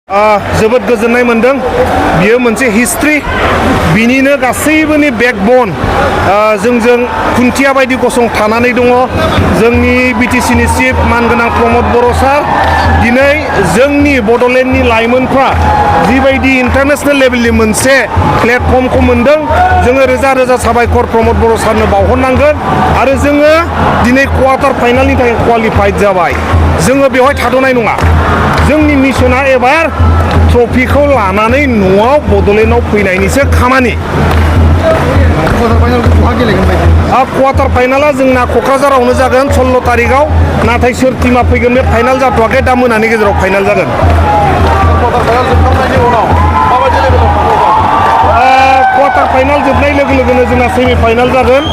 जोबोद गोजोननाय मोनदों बियो मोनसे हिस्ट्री बिनिनो गासैबोनि बेकबोन जोंजों खुन्थिया बायदि गसंथानानै दङ जोंनि बिटिसिनि चिफ मानगोनां प्रमद बर' सार दिनै जोंनि बड'लेण्डनि लाइमोनफ्रा जिबायदि इन्टारनेशनेल लेभेलनि मोनसे प्लेटफर्मखौ मोनदों जोङो रोजा रोजा साबायखर प्रमद बर' सारनो बावहरनांगोन आरो जोङो दिनै क्वार्टार फाइनालनि थाखाय क्वालिफाइड जाबाय जोङो बेवहाय थाद'नाय नङा जोंनि मिशना एबार ट्रफिखौ लानानै न'आव बड'लेण्डआव फैनायनिसो खामानि क्वार्टार फाइनाला जोंना क'क्राझारावनो जागोन 16 तारिखआव नाथाय सोर टीमा फैगोन बे फाइनाल जाथ'वाखै दा मोनानि गेजेराव फाइनाल जागोन क्वार्टार फाइनाल जोबनाय लोगो लोगोनो जोंना सेमि फाइनाल जागोन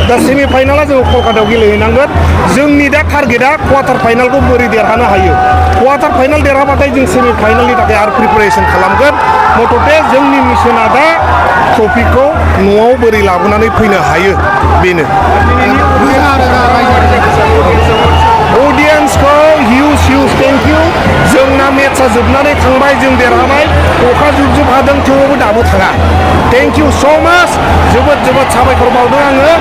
दा सेमि फाइनाला जोङो कलकातायाव गेलेहैनांगोन जोंनि दा टारगेटआ क्वार्टार फाइनालखौ बोरै देरहानो हायो क्वार्टार फाइनाल देरहाबाथाय जों सेमि फाइनालनि थाखाय आरो प्रिपारेसन खालामगोन मथथे जोंनि मिशना दा ट्रफिखौ न'आव बोरै लाबोनानै फैनो हायो बेनो अडियन्सखौ हिउज थेंक इउ जोंना मेट्सआ जोबनानै थांबाय जों देरहाबाय अखा जुब हादों थेवबो दाबो थाङा थेंक इउ स' माच जोबोद साबायखर बावदों आङो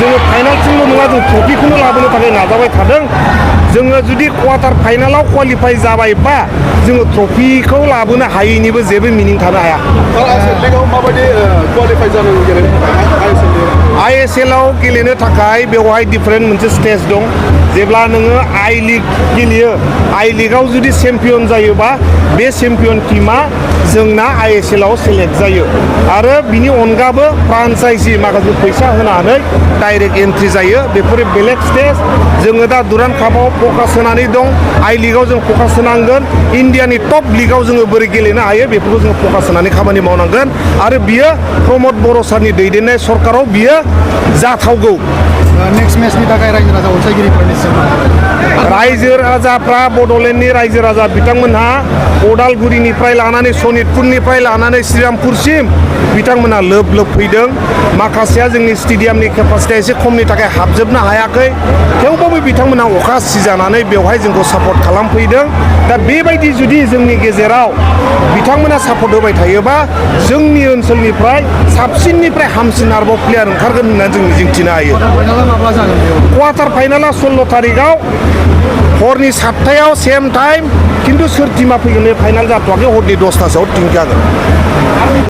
जोङो फाइनालसिमल' नङा जों ट्रफिखौनो लाबोनो थाखाय नाजाबाय थादों जोङो जुदि क्वार्टार फाइनालाव क्वालिफाइ जाबायबा जोङो ट्रफिखौ लाबोनो हायैनिबो जेबो मिनिं थानो हाया आइएसएलआव गेलेनो थाखाय बेवहाय डिफारेन्ट मोनसे स्टेज दं जेब्ला नोङो आई लीग गेलेयो आई लीगआव जुदि चेम्पियन जायोबा बे चेम्पियन टीमा जोंना आइएसएलआव सेलेक्ट जायो आरो बिनि अनगाबो फ्रान्चाइजि माखासे फैसा होनानै डाइरेक्ट एन्ट्रि जायो बेफोर बेलेग स्टेज जोङो दा दुरान्ड कापआव फकास होनानै दं आई लीगआव जों फकास होनांगोन इन्डियानि टप लीगआव जोङो बोरै गेलेनो हायो बेफोरखौ जों फकास होनानै खामानि मावनांगोन आरो बियो प्रमद बर' सारनि दैदेननाय सरकाराव बियो जाथावगौ नेक्स्ट मेचनि थाखाय रायजो राजा अनसायगिरिफोरनिसिम रायजो राजाफ्रा बड'लेण्डनि रायजो राजा बिथांमोनहा अदालगुरिनिफ्राय लानानै सनितपुरनिफ्राय लानानै श्रीरामपुरसिम बिथांमोनहा लोब फैदों माखासेया जोंनि स्टेडियामनि केपासिटिया एसे खमनि थाखाय हाबजोबनो हायाखै थेवबाबो बिथांमोनहा अखा सिजानानै बेवहाय जोंखौ सापर्ट खालामफैदों दा बेबायदि जुदि जोंनि गेजेराव बिथांमोना सापर्ट होबाय थायोबा जोंनि ओनसोलनिफ्राय साबसिननिफ्राय हामसिन आरोबाव प्लेयार ओंखारगोन होननानै जों मिजिंथिनो हायो क्वार्टार फाइनाला 16 तारिखआव हरनि 7टायाव सेम टाइम खिन्थु सोर टीमा फैगोन बे फाइनाल जाथ'वाखै हरनि 10टासोआव टीम जागोन